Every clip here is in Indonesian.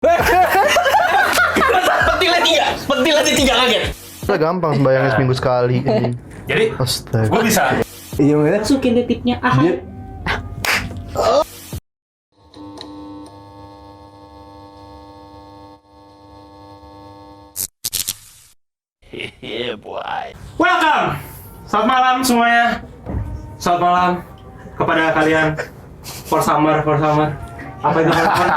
Petil aja 3 kaget. Gampang sembayangnya seminggu sekali. Jadi, astaga. gue bisa. Iya, Masukin deh tipnya. Welcome. Selamat malam semuanya. Selamat malam kepada kalian. For summer. Apa itu for summer?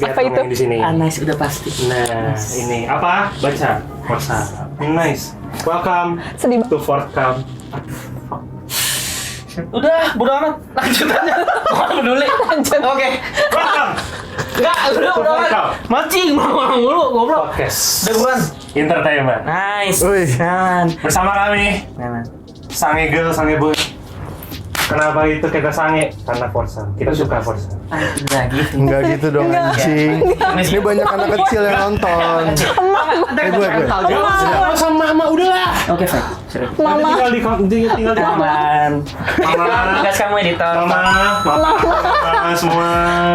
Apa itu? Di sini. Nice udah pasti. Nah, ini apa? Baca. Forsa. Nice. Welcome Sedih banget. to Fort Camp. Udah, bodo amat. Lanjut aja. Gua peduli. Lanjut. Oke. Welcome Enggak, udah to Fort amat. Camp Mancing, mau mulu, goblok. Podcast Udah buruan. Entertainment. Nice. Wih. Kan. Bersama kami Sange Girl, Sange Boy. Kenapa itu kita sange? Karena Forza. Kita suka Forza. Udah gitu. Enggak gitu dong anjing. Ini banyak anak kecil yang nonton. gue. Sama mama udahlah. Oke, fine. Nanti tinggal di Aman. Tugas kamu editor. Mama semua.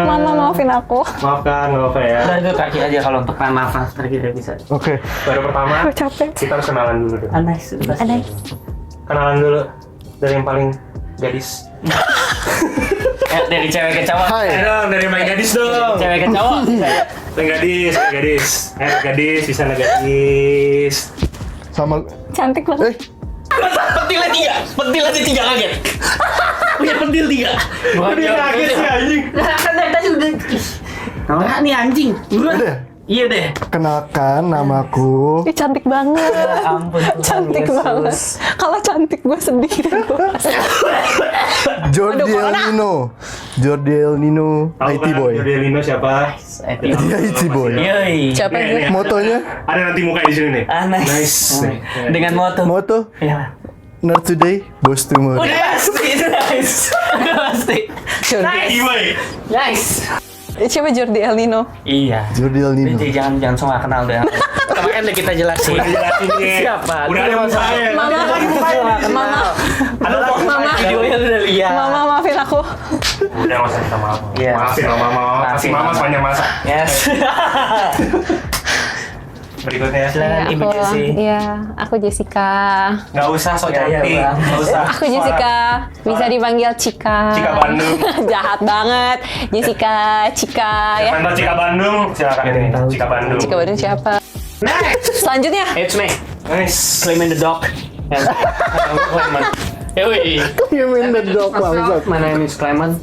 Mama maafin aku. Maafkan, nggak apa ya. Udah itu kaki aja kalau untuk maaf ntar kita bisa. Oke. Baru pertama Aku capek. kita harus kenalan dulu deh. Nice, udah pasti. Kenalan dulu dari yang paling gadis. Dari cewek ke cowok. Hai. Dong, dari main gadis dong. Cewek ke cowok. Dari gadis. Gadis, bisa gadis. Sama Cantik banget. Petil aja 3 kaget. Punya petil 3. Bukan Dia kaget sih anjing. Kan dari tadi udah. Norak nih anjing. Buruan. udah. Iya deh. Kenalkan namaku. Ih, cantik banget. Ampun. Cantik banget. Kalau cantik gue sedih. Jordi Aduh, El Nino. Jordi El Nino. IT boy. Jordi Lino siapa? Dia IT boy. Yoi. Siapa Nih, itu? Motonya Ada nanti muka di sini nih. Nice. Nice. Dengan moto. moto Iya. Not today, boss tomorrow. Udah pasti. Nice. Udah pasti. Nice. Boy. Nice. Siapa Jordi El Nino? Iya. Jordi El Nino. Jadi jangan semua kenal deh. Kemarin udah kita jelasin. Udah jelasin nih. Siapa? Udah ada mukanya. Mama. Mama. Ada Mama. Videonya udah lihat. Mama maafin aku. Udah masa kita maaf. Iya. Maafin mama. Kasih mama sepanjang masa. Yes. Berikutnya. Silakan Ibu Jessy. Iya, aku Jessica. Nggak usah sok Iya, cantik. Bang. Nggak usah. Aku Jessica. Bisa dipanggil Cika. Cika Bandung. Jahat banget. Jessica, Cika ya. Mantap Cika Bandung. Silakan ini. Cika Bandung. Cika Bandung siapa? Next. Selanjutnya. It's me. Nice. Claim in the dog. Clement. Yoi. You mean the dog bangsat. My name is Clement.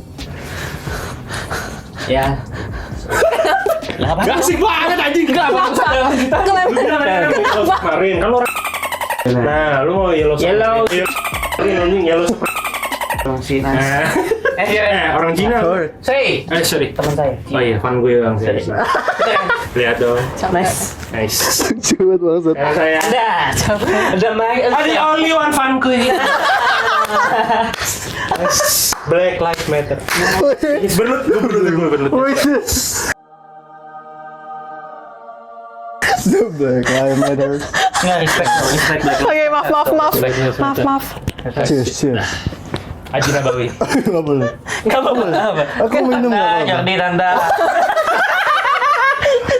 Ya. Lah apa? Gak asik banget anjing. Klaim. Kemarin kan lu. Nah, lu mau yellow. Yellow. Anjing yellow. Si nice. Orang Cina. Say. Sorry. Teman saya. Oh iya, fan gue bang. Lihat dong. Nice. Nice. Cepet bangsat. Saya. Ada Mike. The only one fan gue. Black Lives Matter. Berlut. The Black Lives Matter. Nggak respect. Oke, maaf. Cheers. Haji Nabawi. Nggak boleh. Nggak apa-apa. Aku minum nggak apa-apa. Jordi Tanda.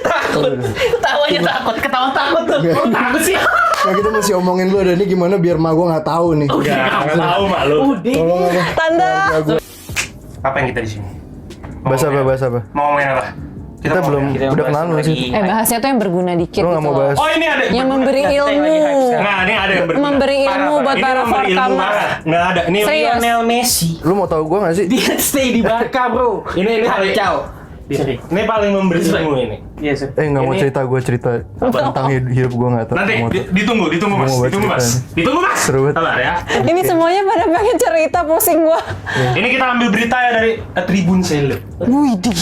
Takut. Ketawanya takut. Ketawa takut tuh. Kok takut sih? Nah kita mesti omongin dulu ada ini gimana biar mak gue nggak tahu nih. Nggak tahu mak lu. Tolong apa? Tanda. Apa yang kita di sini? Bahas apa? Mau ngomongin apa? Kita belum udah kenal belum sih? Bahasnya tuh yang berguna dikit Lu nggak gitu mau bahas? loh. Oh ini ada. Yang memberi ilmu. Nah ini ada yang berguna. Memberi ilmu buat Ini para memberi ilmu Forkamers. banget. Nggak ada. Ini Serius? Lionel Messi. Lu mau tahu gue nggak sih? Dia stay di Barca, bro. Ini paling Kacau. Ini paling memberi ilmu ini. Iya, sir. Nggak mau Ini- cerita gue cerita tentang hidup gue nggak tahu. Nanti Mau tahu. ditunggu Gua mas, mau baca ceritanya. ditunggu mas. Seru banget. Sabar ya. Ini semuanya pada pengen cerita, pusing gua. Ini kita ambil berita ya dari Tribun Sele. Widih,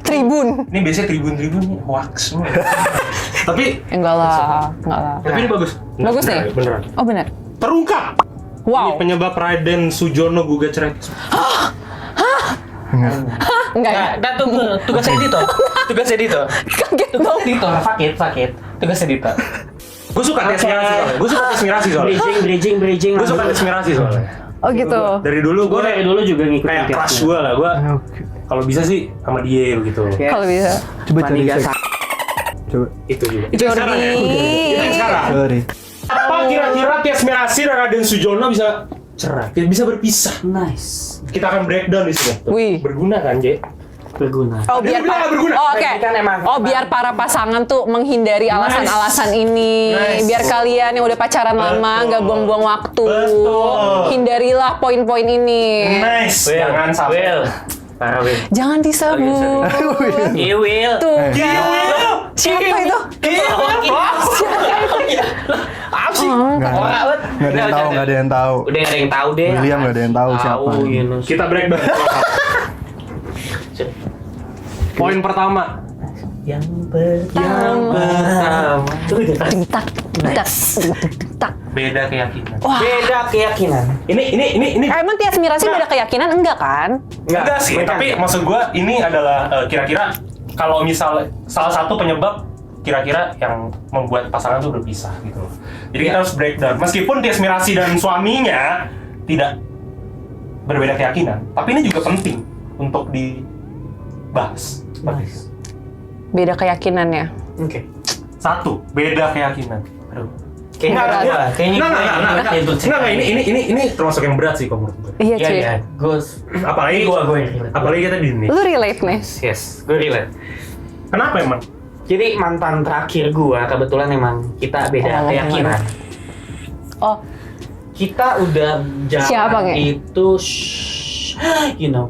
Tribun. Ini biasanya Tribun hoax semua. Tapi Enggak lah. ini bagus. Bagus nih? Beneran. Oh benar. Terungkap. Ini Wow. penyebab Raden Sujono gugat cerai. Enggak ya? Tunggu. Tugas editor. Kaget dong. Editor. Sakit. Tugas editor. Gue suka tes mirasi soalnya. Gue suka tes mirasi soalnya. Bridging. Gue suka tes mirasi soalnya. Oh gitu. Dari dulu Gue gue dari dulu juga ngikutin kayak tiapnya. crush gue lah. Gue Kalau bisa sih sama dia gitu. Kalau bisa. Coba cari Maniga seks. Coba. Itu juga. Itu yang sekarang ya? Itu yang sekarang. Sorry. Apa kira-kira Tias Mirasih dan Raden Sujono bisa cerai? Bisa berpisah? Nice. Kita akan breakdown di sini. Tuh, Wih. berguna kan, J? Berguna. Oh biar bilang nggak berguna. Oh, oke. Ini kan emang- Biar para pasangan tuh menghindari alasan-alasan ini. Nice. Biar kalian yang udah pacaran lama Betul. nggak buang-buang waktu. Betul. Hindarilah poin-poin ini. Nice. Jangan sampai. Will. Parah Will. Jangan disebut. Iya Will. Tuh. Will. Siapa itu? Apa sih? Nggak Nggak ada yang tahu. Udah nggak ada yang tahu deh. William nggak ada yang tahu siapa. Yunus. Kita breakdown. Poin pertama. Yang pertama. Tak, tak, tak. Beda keyakinan. Beda keyakinan. Ini Emang Tias Mirasih beda keyakinan enggak kan? enggak sih, tapi maksud gua ini adalah kira-kira kalau misal salah satu penyebab kira-kira yang membuat pasangan tuh berpisah gitu loh. Jadi kita harus breakdown. Meskipun Tias Mirasih dan suaminya tidak berbeda keyakinan, tapi ini juga penting untuk dibahas. Nice. Beda keyakinannya. Oke. Satu, beda keyakinan. Aduh. Kayaknya Ini termasuk yang berat sih kalau menurut gue. Iya cuy. Iya, gue. Apalagi apalagi kita di ini. Lu relate nih. Yes, gue relate. Kenapa emang? Jadi mantan terakhir gua kebetulan emang kita beda Oh, keyakinan. Oh, Kita udah jalan Siapa, Nge? itu you know.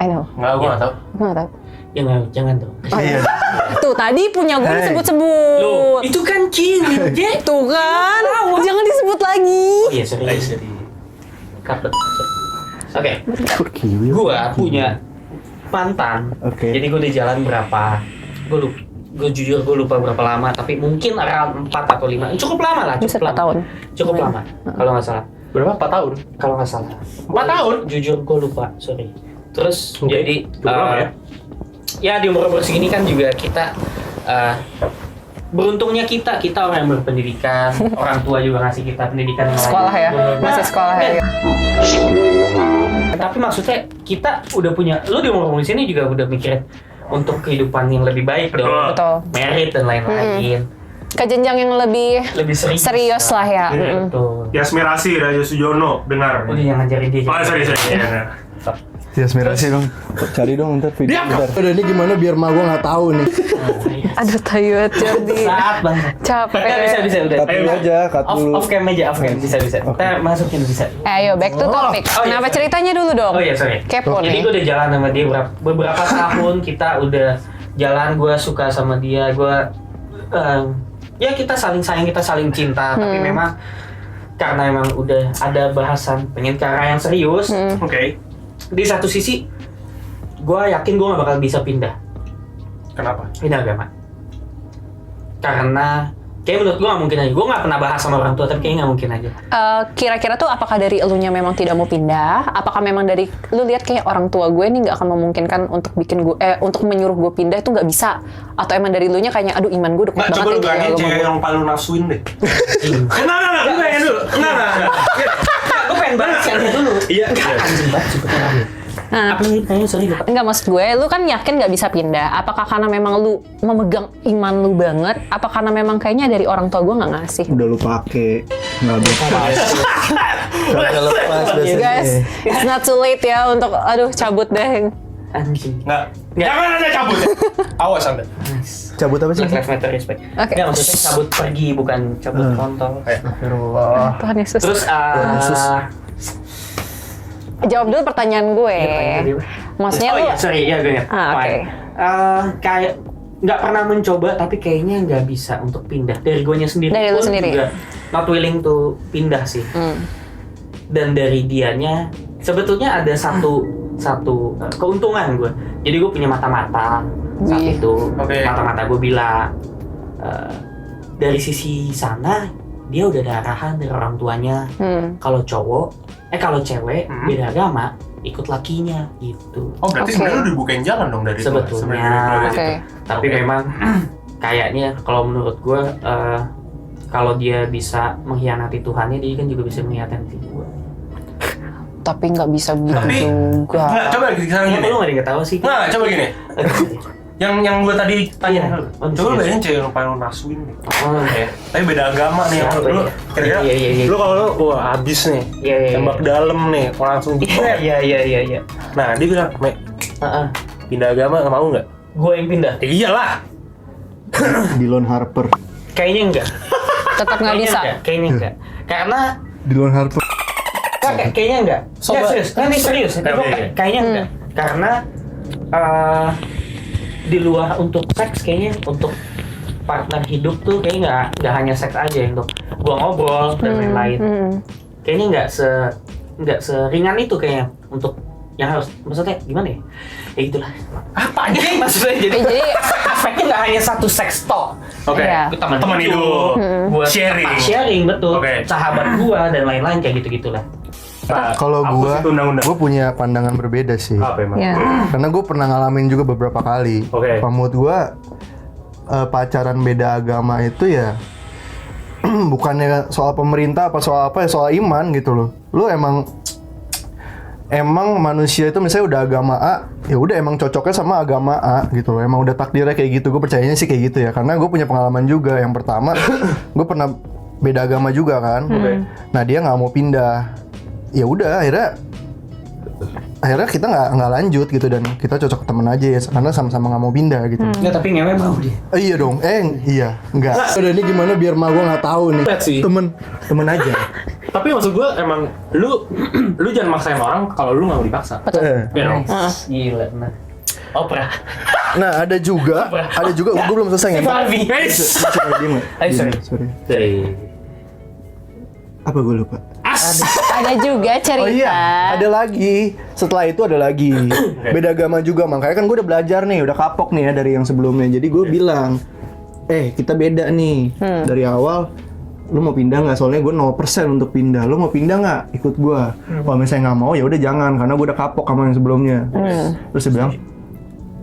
I know. Enggak, gue nggak tahu. Gue nggak tahu. Ya nggak, jangan dong. Iya. Tuh tadi punya gue Hey. disebut-sebut. Loh, itu kan Cini, J. Tuh kan, jangan disebut lagi. Oh iya, serius. Kapet. Oke, Kiwi. gua punya mantan. Oke. Jadi gua udah jalan berapa? Gue jujur gue lupa berapa lama, tapi mungkin around 4 atau 5. Cukup lama lah, Bisa 4 cukup lama. tahun. Cukup lama, kalau nggak salah. Berapa? 4 tahun? Kalau nggak salah. 4 tahun? Jujur gue lupa, sorry. Terus Oke. jadi Cukup lama ya? ya di umur segini kan juga kita beruntungnya kita orang yang berpendidikan, orang tua juga ngasih kita pendidikan yang Sekolah ya, masih sekolah ya. Tapi maksudnya kita udah punya, lu di umur di sini juga udah mikirin untuk kehidupan yang lebih baik dong, Betul. merit dan lain-lain, Ke jenjang yang lebih lebih serius lah ya. Iya, betul. Tias Mirasih, Raja Sujono, dengar. Udah yang ngajarin dia. Oh, sorry. Tias Mirasih dong. Cari dong ntar video ntar. Udah ini gimana biar mah gua nggak tahu nih. Aduh tayu banget Jordi. Saat banget. Capek. Bisa udah. Cut dulu aja, cut dulu. Off cam aja, off cam bisa. Kita masukin bisa. Ayo back to topic. Oh, iya, Kenapa sorry. ceritanya dulu dong? Oh iya, sorry. Kepo Jadi nih. gue udah jalan sama dia beberapa tahun, kita udah jalan, gue suka sama dia, ya kita saling sayang, kita saling cinta, tapi memang karena emang udah ada bahasan pengen ke arah yang serius, Oke. di satu sisi gue yakin gue gak bakal bisa pindah Kenapa? agama. Karena kayak menurut gue gak mungkin aja, gue gak pernah bahas sama orang tua, tapi kayaknya gak mungkin aja. Kira-kira tuh apakah dari elunya memang tidak mau pindah? Apakah memang dari lu lihat kayak orang tua gue nih nggak akan memungkinkan untuk bikin gue untuk menyuruh gue pindah itu nggak bisa? Atau emang dari elunya kayaknya aduh iman gue udah kuat Nggak, coba banget lu ya bayangin jaga cewek gue. yang paling lu nafsuin deh. Enggak, lu bayangin dulu. Enggak. Gue pengen banget yang itu dulu. Iya. Anjing banget sebetulnya. Nah, Apa nih kayaknya sorry lupa. enggak maksud gue, lu kan yakin nggak bisa pindah? Apakah karena memang lu memegang iman lu banget? Apa karena memang kayaknya dari orang tua gue nggak ngasih? Udah lu pake, nggak lepas. Nggak lepas biasanya. Guys, it's not too late ya untuk aduh cabut deh. Anjing. Enggak. Jangan ada cabut. Awas Anda. Cabut apa sih? Black Lives Matter respect. Oke. Nggak, maksudnya cabut pergi bukan cabut kontol. Astagfirullah. Tuhan Yesus. Terus Yesus. Jawab dulu pertanyaan gue. Maksudnya oh lu iya, sorry, ya gue ingat. Ah, oke. Fine. Kayak nggak pernah mencoba, tapi kayaknya nggak bisa untuk pindah. Dari gue sendiri Dari lu pun sendiri? juga not willing to pindah sih. Dan dari dianya, sebetulnya ada satu keuntungan gue. Jadi gue punya mata-mata saat Wih. itu. Oke. Mata-mata gue bilang, dari sisi sana, dia udah ada arahan dari orang tuanya. Kalau kalau cewek beda agama ikut lakinya gitu. Oh, berarti Oke. sebenarnya lu dibukain jalan dong dari itu. Sebetulnya. Sebenarnya. Oke. Tapi Oke. memang kayaknya kalau menurut gue kalau dia bisa mengkhianati Tuhannya, dia kan juga bisa mengkhianati gue. tapi nggak bisa begitu Tapi juga. nggak, coba sekarang gini. Lu nggak diketahui sih. Nggak, coba gini. yang gue tadi tanya, coba lu bayangin cewek lu paling lu nasuin nih. Tapi beda agama nih. Lu kira-kira, Iya. lu kalau lu, wah abis nih. Iya. Tembak dalam nih, langsung jebret. Iya. Nah, dia bilang, "Mek, pindah agama nggak mau nggak?" Gue yang pindah. Iyalah. Dylan Harper. Kayaknya enggak. Tetap nggak bisa. Kayaknya enggak. Karena Dylan Harper. kayaknya enggak. Sobat. Serius. Ini serius. Oke. Kayaknya enggak. Karena di luar untuk seks kayaknya untuk partner hidup tuh kayaknya nggak hanya seks aja untuk gua ngobrol dan lain-lain. Kayaknya nggak seringan itu kayaknya untuk yang harus maksudnya gimana ya? Ya gitulah. Apa anjing maksudnya jadi aspeknya nggak hanya satu seks talk. Oke, Iya. teman hidup, buat sharing. sharing betul. Oke. Sahabat gua dan lain-lain kayak gitu-gitulah. Nah, Kalau hapus itu undang-undang. gue punya pandangan berbeda sih. Apa emang? Ya. Karena gue pernah ngalamin juga beberapa kali. Oke. Menurut gue pacaran beda agama itu ya bukannya soal pemerintah apa soal apa ya, soal iman gitu loh. Lu emang manusia itu misalnya udah agama A, ya udah emang cocoknya sama agama A gitu loh. Emang udah takdirnya kayak gitu. Gue percayanya sih kayak gitu ya. Karena gue punya pengalaman juga. Yang pertama, gue pernah beda agama juga kan. Nah dia nggak mau pindah. Ya udah akhirnya kita nggak lanjut gitu dan kita cocok temen aja ya karena sama-sama nggak mau pindah gitu. Nggak, tapi ngewe mau dia. Iya dong, iya, enggak. Udah ini gimana biar mah gue nggak tahu nih. Lihat sih. Temen aja. Tapi maksud gue emang lu jangan maksain orang kalau lu nggak mau dipaksa. Iya dong. Gila, nah. Oprah. Nah ada juga, gue belum selesai ngentot. Barbie. Coba diem nggak? Ayo, sorry. Sorry. Apa gue lupa? Ada juga cerita. Oh iya, ada lagi. Setelah itu ada lagi. Beda agama juga, makanya kan gue udah belajar nih, udah kapok nih ya dari yang sebelumnya. Jadi gue bilang, kita beda nih. Dari awal, lu mau pindah nggak? Soalnya gue 0% untuk pindah. Lu mau pindah nggak? Ikut gue. Kalau misalnya nggak mau, ya udah jangan, karena gue udah kapok sama yang sebelumnya. Terus dia bilang,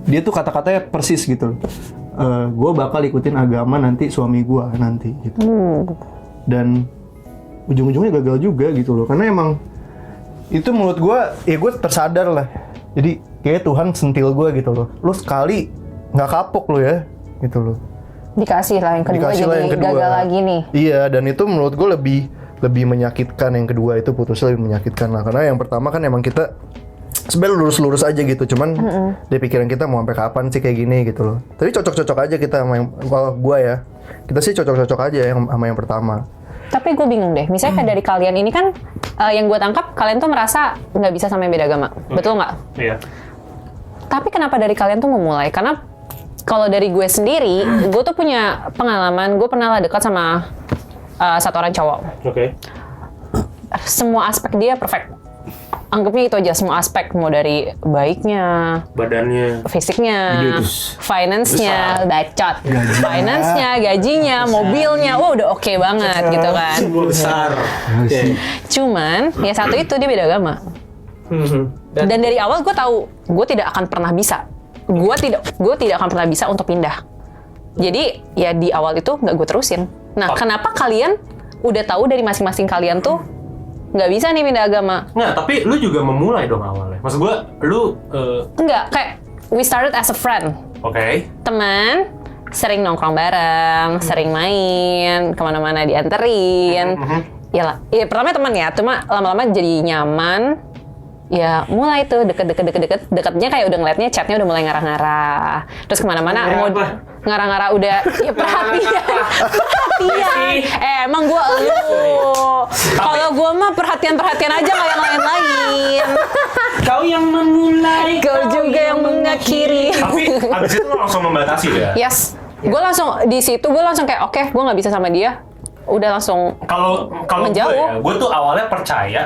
dia tuh kata-katanya persis gitu. Gue bakal ikutin agama nanti suami gue nanti gitu. Dan ujung-ujungnya gagal juga gitu loh, karena emang itu menurut gue, ya gue tersadar lah. Jadi kayak Tuhan sentil gue gitu loh. Lu sekali nggak kapok lo ya, gitu loh. Dikasih lah yang kedua, jadi gagal lagi nih. Iya, dan itu menurut gue lebih menyakitkan. Yang kedua itu putusnya lebih menyakitkan lah, karena yang pertama kan emang kita sebenarnya lurus-lurus aja gitu, cuman di pikiran kita mau sampai kapan sih kayak gini gitu loh. Tapi cocok-cocok aja kita sama yang, kalau gue ya, kita sih cocok-cocok aja yang sama yang pertama. Tapi gue bingung deh, misalnya kayak dari kalian ini kan, yang gue tangkap kalian tuh merasa nggak bisa sama yang beda agama, betul nggak? Iya. Tapi kenapa dari kalian tuh memulai? Karena kalau dari gue sendiri, gue tuh punya pengalaman, gue pernah lah dekat sama satu orang cowok. Oke. Semua aspek dia perfect. Anggapnya itu aja, semua aspek, mau dari baiknya, Badannya. fisiknya, finance-nya, bacot, finance-nya, gajinya, mobilnya, wah udah oke banget gitu kan. Semua besar. Cuman, ya satu itu dia beda agama. Dan dari awal gue tahu, gue tidak akan pernah bisa. Gue tidak akan pernah bisa untuk pindah. Jadi ya di awal itu nggak gue terusin. Nah, kenapa kalian udah tahu dari masing-masing kalian tuh nggak bisa nih pindah agama? Nggak, tapi lu juga memulai dong awalnya. Maksud gua, lu Enggak, kayak we started as a friend. oke. Teman, sering nongkrong bareng, sering main, kemana-mana dianterin. Ya pertama teman ya, cuma lama-lama jadi nyaman. Ya mulai tuh deketnya kayak udah ngeliatnya chatnya udah mulai ngarah-ngarah. Terus kemana-mana mau ngarah-ngarah udah ya perhatian. Emang gue kalau gue mah perhatian aja nggak yang lain-lain. Kau yang memulai, Kau juga yang mengakhiri. Tapi abis itu lu langsung membatasi ya? Yes, gue langsung di situ gue langsung kayak oke, gue nggak bisa sama dia. Udah langsung Kalau gue menjauh. ya, gue tuh awalnya percaya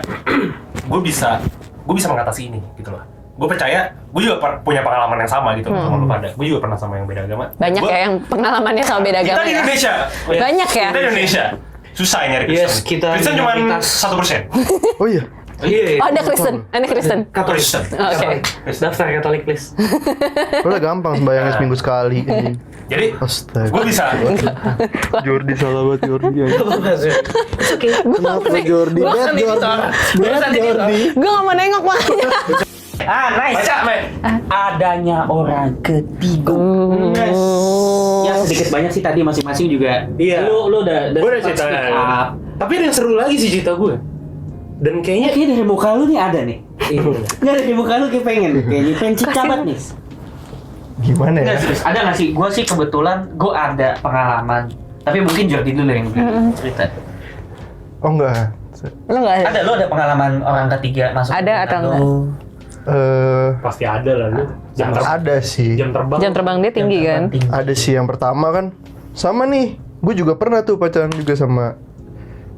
gue bisa mengatasi ini gitu loh. Gue percaya, gue juga punya pengalaman yang sama gitu sama lu pada. Gue juga pernah sama yang beda agama. banyak ya yang pengalamannya sama beda agama. Kita di ya. Indonesia. Banyak ya? Kita di Indonesia. Susah nyari Yes, Kristen. kita Kristen cuma minoritas. 1%. Oh iya. Iya. Oh, Anda Kristen. Kristen. Oke. Daftar Katolik please. Udah gampang sembayangnya seminggu sekali. Jadi Astaga. gue bisa. Jordi salah banget Jordi. Oke. Kenapa Jordi? Bad Jordi. Gue gak mau nengok makanya. Nice. Baca, men. Adanya orang ketiga. Yes. Ya sedikit banyak sih tadi masing-masing juga. Iya. Lu udah Gue udah cerita. speak up. Tapi ada yang seru lagi sih cerita gue. Dan kayaknya Kayaknya dari muka lu nih ada nih. Nggak dari muka lu kayak pengen cicabat nih. Gimana ya? Nggak serius, ada nggak sih? Gue sih kebetulan gue ada pengalaman. Tapi mungkin Jordi dulu yang cerita. Oh enggak. Lu gak ada? Ada lo ada pengalaman orang ketiga masuk? Ada atau enggak? pasti ada lah lu. Ada sih. Jam terbang. Jam terbang dia tinggi kan? Ada sih yang pertama kan. Sama nih. Gue juga pernah tuh pacaran juga sama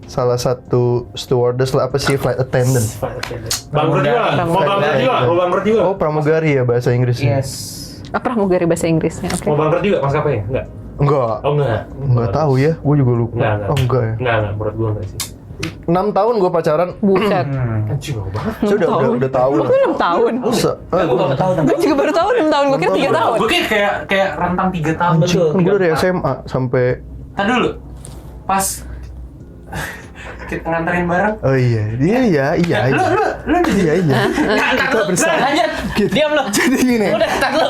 salah satu stewardess lah, apa sih, flight attendant. Bangkrut juga. Mau bangkrut juga. Mau bangkrut juga. Oh, pramugari ya bahasa Inggrisnya. Yes. Pramugari bahasa Inggrisnya. Oke. Mau bangkrut juga maskapainya? Enggak. Enggak. Oh enggak. Enggak tahu ya. Gue juga lupa. Enggak. Oh enggak ya. Enggak, menurut gua enggak sih. 6 tahun gue pacaran. Buset. Anjing lama banget. Saya udah tahu lah. Gue 6 tahun. Gue baru tahu tentang. Gue juga baru tahu 6 tahun. Gue kira 3 tahun. Gue kayak rentang 3 tahun. Betul. Kan gue dari SMA sampai. Tadi dulu. Pas kita nganterin bareng. Oh iya. Iya. Lu Iya. Kita bersama. Lanjut. Diam lo. Jadi gini. Udah, tak lo.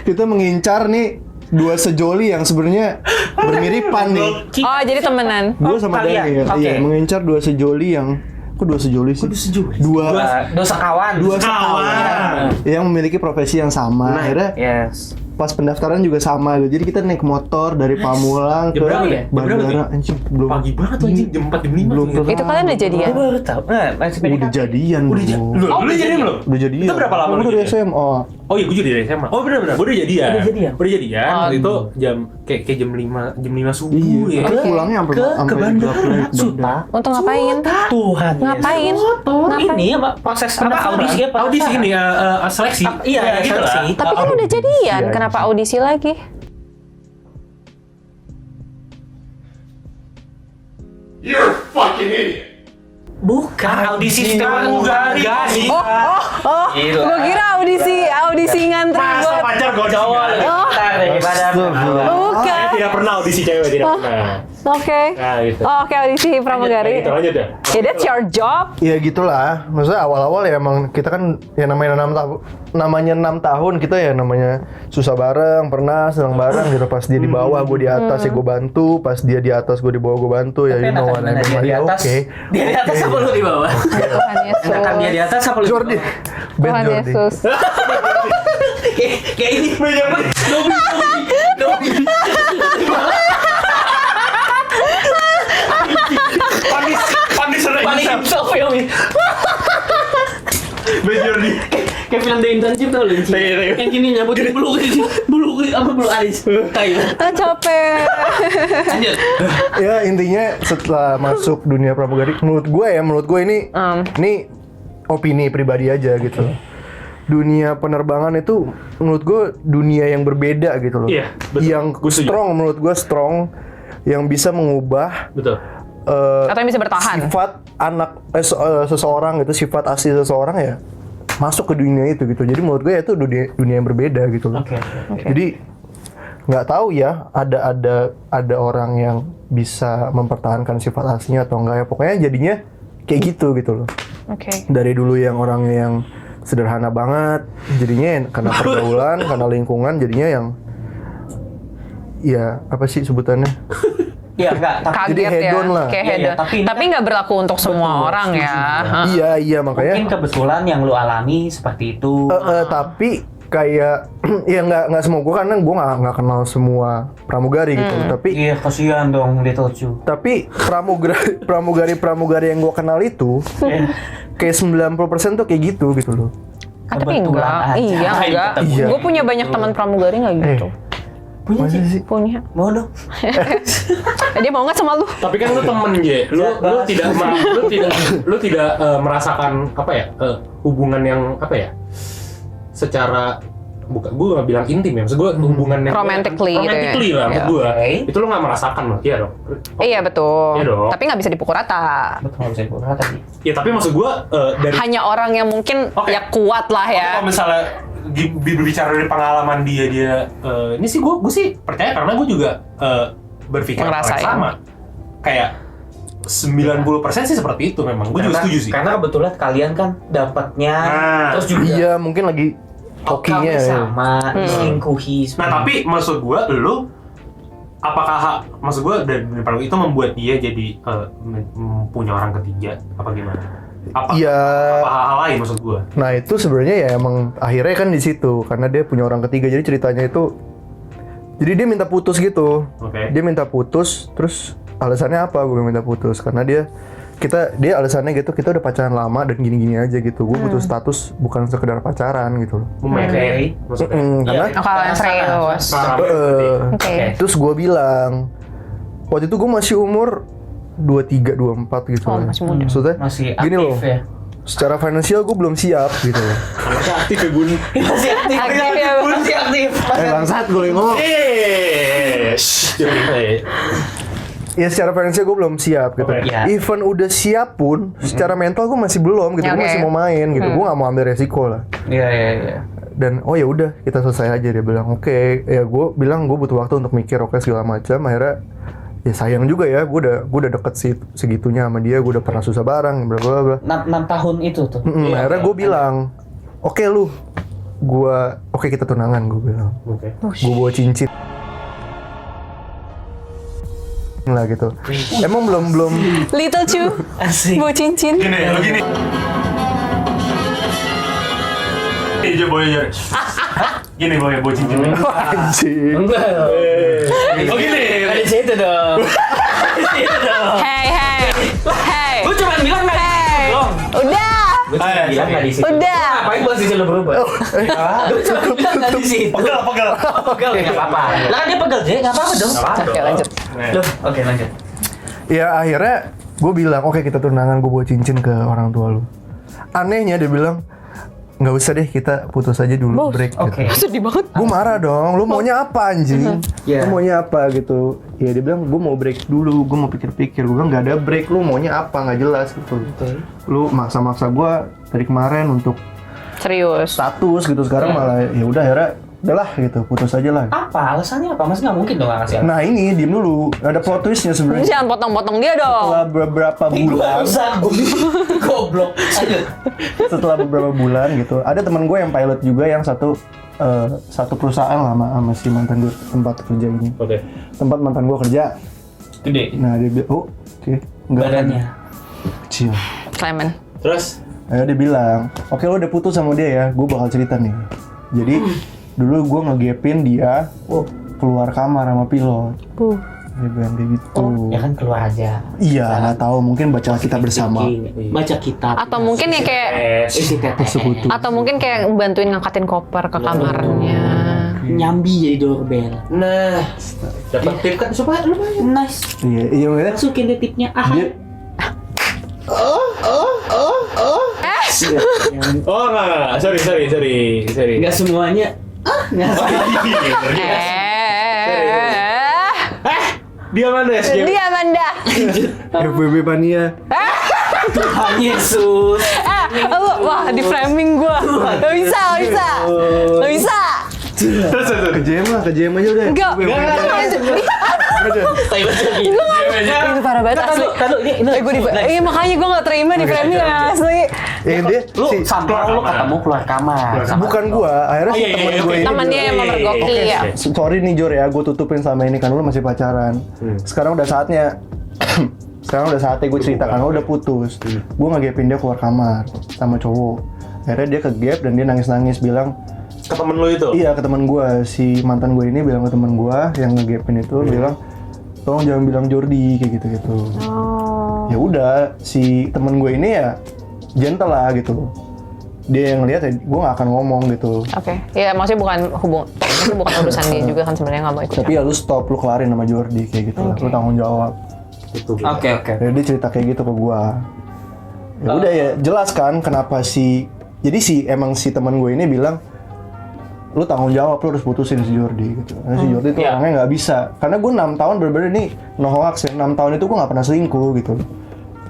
Kita mengincar nih dua sejoli yang sebenarnya bermiripan nih. Oh, jadi temenan. Gue sama kalian. Dani ya. Oke. Iya, mengincar dua sejoli yang. Kok dua sejoli sih? Dua Dosa kawan. kawan. yang memiliki profesi yang sama. Akhirnya Yes. pas pendaftaran juga sama gitu. Jadi kita naik motor dari Pamulang ke Jam berapa ya? Jam berapa bandara. Anjing, belum Pagi banget tuh anjing, jam 4 jam 5 Belum tuh. Itu kalian udah jadian? Gue baru tahu. Nah, masih udah jadian Lu belum. jadian belum? Udah jadian. Itu berapa lama Gue lu dari jadian? SMA. Oh iya, gue juga dari SMA. Oh benar-benar, gue udah jadian. Udah jadian. Oh. Waktu itu jam kayak jam 5 subuh Iya. ya. Tapi pulangnya sampai ke bandara Suta. Untuk ngapain? Tuhan. Ngapain? Ngapain? Ini apa proses apa audisi apa? Audisi ini seleksi. Iya, gitu lah. seleksi. Tapi kan udah jadian. Iya. Kenapa audisi lagi? Bukan audisi pramugari. Oh, Gila. gue kira audisi ngantri Masa buat. pacar gue cowok. Bukan. Saya tidak pernah audisi cewek, tidak pernah. Oke. Nah, gitu. Oh, oke, audisi pramugari. Gitu lanjut ya. Ya, that's your job. Ya gitulah. Maksudnya awal-awal ya emang kita kan ya namanya 6 tahun kita ya namanya susah bareng, pernah senang bareng gitu. Pas dia di bawah, gue di atas ya gue bantu. Pas dia di atas, gue di bawah, gue bantu. Ya you know what I mean. Dia di atas. Oke. Dia di atas apa lu di bawah? Tuhan Yesus. Enakan dia di atas apa lu? Jordi. Ben Tuhan Jordi. Yesus. Kayak ini Dobi. Panik himself ya Mi. Ben Jordi. Kayak film The Internship tau lu. Yang gini nyabutin bulu alis. Kayu. Ah, capek. Lanjut. Ya intinya setelah masuk dunia pramugari, menurut gue ini opini pribadi aja gitu. Dunia penerbangan itu menurut gue dunia yang berbeda gitu loh. Iya, betul. Yang Gue setuju. strong menurut gue yang bisa mengubah Betul. Atau yang bisa bertahan. sifat seseorang gitu, sifat asli seseorang ya masuk ke dunia itu gitu. Jadi menurut gue itu dunia yang berbeda gitu loh. Oke. Jadi nggak tahu ya ada orang yang bisa mempertahankan sifat aslinya atau enggak ya. Pokoknya jadinya kayak gitu loh. Oke. Dari dulu yang orang yang sederhana banget, jadinya karena pergaulan, karena lingkungan, jadinya yang ya apa sih sebutannya? Iya enggak. Jadi Kaget ya. hedon lah. Kayak Iya, hedon. tapi ini Tapi nggak berlaku untuk semua orang ya. Hah. Iya makanya. Mungkin kebetulan yang lu alami seperti itu. Tapi kayak ya nggak semua gue karena gue nggak kenal semua pramugari gitu. Tapi Iya, kasihan dong Little Chu. tapi pramugari yang gue kenal itu kayak 90% tuh kayak gitu loh. Ah, tapi Kebetulan enggak. aja. Iya, enggak. Iya. Gue punya banyak teman pramugari nggak gitu. Punya Masa sih. sih? Punya. Mau dong. Dia mau nggak sama lu? Tapi kan lu temen Je, lu tidak merasakan apa ya hubungan yang apa ya secara bukan gue nggak bilang intim ya, maksud gue hubungan yang Romantically gitu ya. romantically lah menurut Iya. gue. Itu lo nggak merasakan loh, iya dong. Iya betul. Iya dong. Tapi nggak bisa dipukul rata. Betul, nggak bisa dipukul tadi. Ya tapi maksud gue dari Hanya orang yang mungkin Oke. ya kuat lah ya. kalau misalnya berbicara dari pengalaman dia ini sih gue sih percaya karena gue juga berpikir hal yang Ngerasain. sama. Kayak 90% sih seperti itu memang. Gue juga setuju sih. Karena kebetulan kalian kan dapatnya Nah, terus juga Iya, mungkin lagi hokinya outcome-nya ya. sama, diselingkuhi. Nah tapi maksud gue, lu apakah maksud gue dan itu membuat dia jadi punya orang ketiga apa gimana? Iya. Apa hal lain maksud gue? Nah itu sebenarnya ya emang akhirnya kan di situ karena dia punya orang ketiga. Jadi ceritanya itu, jadi dia minta putus gitu. Oke. Dia minta putus, terus alasannya apa gue minta putus? Karena dia alasannya gitu, kita udah pacaran lama dan gini-gini aja gitu. Gue butuh status bukan sekedar pacaran gitu loh. Oke. Maksudnya. Karena Oh, kalau yang serius. Oke. terus gue bilang waktu itu gue masih umur 23, 24 gitu. Oh, kan. masih muda. Maksudnya Masih gini aktif loh, ya. secara finansial gue belum siap gitu loh. Masih aktif ya gue nih. Masih aktif. Aktif ya, Bu. Masih aktif. Bangsat gue yang ngomong. Ya secara finansial gue belum siap gitu. Oke. Iya. Even udah siap pun, secara mental gue masih belum gitu. Gue Oke. masih mau main gitu. Gue gak mau ambil resiko lah. Iya. Dan oh ya udah kita selesai aja, dia bilang oke. Ya gue bilang gue butuh waktu untuk mikir oke segala macam. Akhirnya ya sayang juga ya, gue udah deket segitunya sama dia. Gue udah pernah susah bareng bla bla bla. 6 tahun itu tuh. Akhirnya gue bilang oke lu, oke kita tunangan, gue bilang. Oke. Gue bawa cincin lah gitu. Emang belum Little Chu, Asik. bawa cincin. Gini, lo gini. Iya, boy, ya. Gini, boy, bawa cincin. anjing. Enggak. Oh gini. Ada situ dong. Hey. Gue cuma bilang nggak di situ dong. Udah. Gue cuma bilang nggak di situ. Udah. Ngapain gue sih lo berubah? Gue cuma bilang nggak di situ. Pegel. Pegel nggak apa-apa. Lah kan dia pegel Jay, nggak apa-apa dong. Oke, lanjut. Loh, oke lanjut. Ya akhirnya gue bilang oke kita tunangan, gue bawa cincin ke orang tua lu. Anehnya dia bilang nggak usah deh, kita putus aja dulu, break Oke. gitu. Sedih banget. Gue marah dong, lu maunya apa anjing? Iya. Lu maunya apa gitu? Ya dia bilang gue mau break dulu, gue mau pikir-pikir. Gue bilang nggak ada break, lu maunya apa? Nggak jelas gitu. Lu maksa-maksa gue dari kemarin untuk Serius. status gitu, sekarang malah ya udah akhirnya udahlah gitu, putus aja lah. Apa? Alasannya apa? Mas nggak mungkin dong nggak ngasih alasan. Nah ini diem dulu, ada plot twistnya sebenarnya. Jangan potong-potong dia dong. Setelah beberapa bulan, Goblok. Lanjut. setelah beberapa bulan gitu, ada teman gue yang pilot juga yang satu perusahaan lah sama si mantan gue tempat kerja ini. Oke. Tempat mantan gue kerja. Gede. Nah dia bilang, oh oke, enggak Badannya. kecil. Clement. Terus Dia bilang, oke lo udah putus sama dia ya, gue bakal cerita nih. Jadi dulu gue ngegapin dia keluar kamar sama pilot. Dia bilang kayak gitu. Ya kan keluar aja. Iya, nggak tahu, mungkin baca kita bersama. Baca kitab. Atau mungkin ya kayak isi teteh. Sekutu. atau mungkin kayak bantuin ngangkatin koper ke kamarnya. Nyambi jadi doorbell. Nah, dapat tip kan supaya lumayan. nice. Iya maksudnya Masukin deh tipnya. dia Oh enggak. Sorry. Enggak semuanya. Nggak Dia mana SG? Dia Amanda. FWB Mania. Tuhan Yesus. Wah, di framing gua. Gak bisa. Terus. Ke JM aja udah. Enggak. Itu parah banget asli. Iya makanya gue gak terima di framing asli. Dia Lu sama lu ketemu keluar kamar. bukan gua, akhirnya si temen gue ini Temen dia yang memergoki ya. sorry nih Jor ya, gue tutupin sama ini kan lu masih pacaran. Sekarang udah saatnya gue ceritakan lu udah putus. Gue ngegapin dia keluar kamar sama cowok. Akhirnya dia kegap dan dia nangis-nangis bilang, Ke temen lu itu? iya ke teman gue, si mantan gue ini bilang ke teman gue yang ngegapin itu bilang, tolong jangan bilang Jordi kayak gitu-gitu. Oh. Ya udah, si temen gue ini ya gentle lah gitu. Dia yang lihat ya, gue gak akan ngomong gitu. Oke. Ya maksudnya bukan urusan dia juga kan sebenarnya nggak mau ikut. Tapi ya lu stop, lu kelarin sama Jordi kayak gitu lah. Lu tanggung jawab. Oke. Ya, dia cerita kayak gitu ke gue. Ya udah ya jelas kan kenapa jadi emang si temen gue ini bilang lu tanggung jawab, lu harus putusin si Jordi gitu. Karena si Jordi tuh Iya. orangnya nggak bisa. Karena gue 6 tahun bener-bener nih no hoax ya. 6 tahun itu gue nggak pernah selingkuh gitu.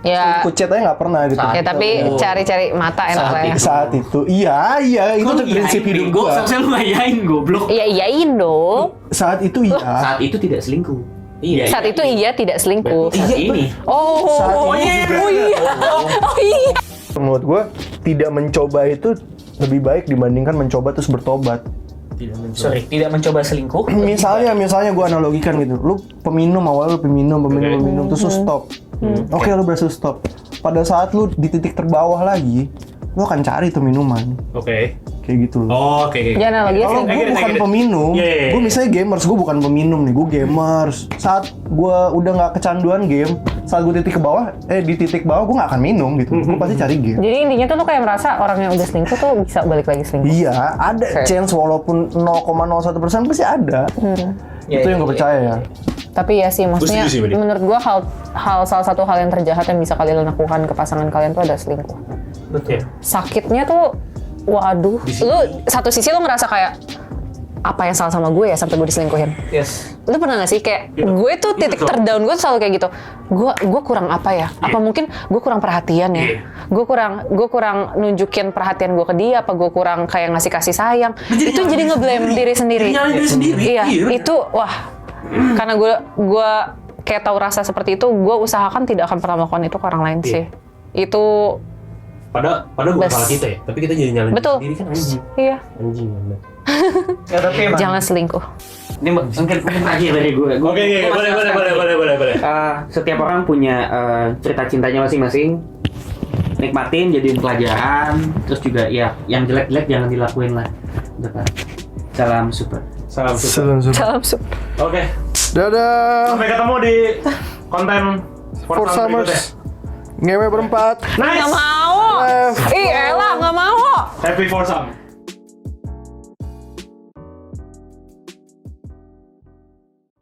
Ya, Selingkuh chat aja nggak pernah gitu. ya tapi cari-cari mata enak lah ya. Saat itu, iya itu tuh prinsip hidup gue. Seharusnya lu ngayain goblok. Iya, iyain dong. Saat itu iya. Saat itu tidak selingkuh. Iya. Saat itu iya tidak selingkuh. Saat ini. Saat Oh, itu juga. oh iya. Menurut gue tidak mencoba itu lebih baik dibandingkan mencoba terus bertobat. Sorry, tidak mencoba selingkuh. Misalnya gue analogikan gitu, lu peminum awal lu peminum terus lu stop. Oke, lu berhasil stop. Pada saat lu di titik terbawah lagi, lu akan cari tuh minuman. Oke. Kayak gitu loh. Oh, oke. Jangan lagi Kalau gue bukan peminum, Iya. gue misalnya gamers, gue bukan peminum nih, gue gamers. Saat gue udah nggak kecanduan game, saat gue di titik bawah gue nggak akan minum gitu, gue pasti cari game. Jadi intinya tuh lu kayak merasa orang yang udah selingkuh tuh bisa balik lagi selingkuh. Iya, ada chance walaupun 0,01% pasti ada. Itu yang gue percaya ya. Tapi ya sih, maksudnya setuju sih, Budi. menurut gua salah satu hal yang terjahat yang bisa kalian lakukan ke pasangan kalian tuh ada selingkuh. Betul. Sakitnya tuh, waduh, lu satu sisi lu ngerasa kayak apa yang salah sama gue ya sampai gue diselingkuhin. Yes. Lu pernah gak sih kayak gue tuh titik terdown gue selalu kayak gitu. Gue kurang apa ya? Apa mungkin gue kurang perhatian ya? Gue kurang nunjukin perhatian gue ke dia. Apa gue kurang kayak ngasih kasih sayang? Itu jadi ngeblame diri sendiri. Nyalain diri sendiri. Iya, Iya. itu wah. Karena gue kayak tahu rasa seperti itu, gue usahakan tidak akan pernah melakukan itu ke orang lain sih. Itu Padahal bukan Bes. salah kita ya, tapi kita jadi nyalain betul. diri kan anjing. Iya. Anjing bener. Ya tapi emang. Jangan selingkuh. Ini mungkin aja dari gue. Oke, boleh. Setiap orang punya cerita cintanya masing-masing. Nikmatin, jadiin pelajaran. Terus juga ya, yang jelek-jelek jangan dilakuin lah. Udah, Pak. Salam super. Salam. Salam sup. Oke. Dadah. Sampai ketemu di konten For Summers. Ngewe berempat. Nice. Nggak mau. Ih, elah nggak mau. Happy for some.